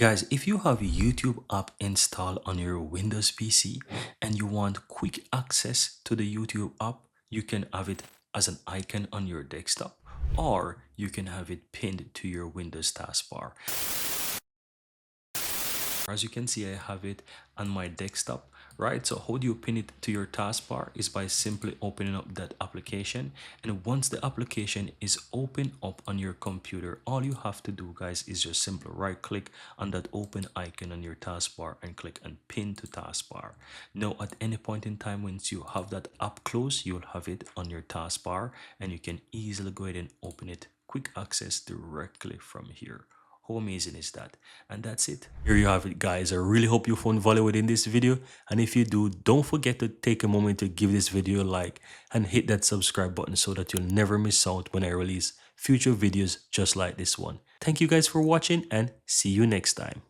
Guys, if you have YouTube app installed on your Windows PC and you want quick access to the YouTube app, you can have it as an icon on your desktop or you can have it pinned to your Windows taskbar. As you can see, I have it on my desktop, right? So how do you pin it to your taskbar is by simply opening up that application. And once the application is open up on your computer, all you have to do, guys, is just simply right click on that open icon on your taskbar and click on pin to taskbar. Now, at any point in time, once you have that app closed, you'll have it on your taskbar and you can easily go ahead and open it. Quick access directly from here. How amazing is that? And that's it. Here you have it, guys. I really hope you found value within this video. And if you do, don't forget to take a moment to give this video a like and hit that subscribe button so that you'll never miss out when I release future videos just like this one. Thank you guys for watching and see you next time.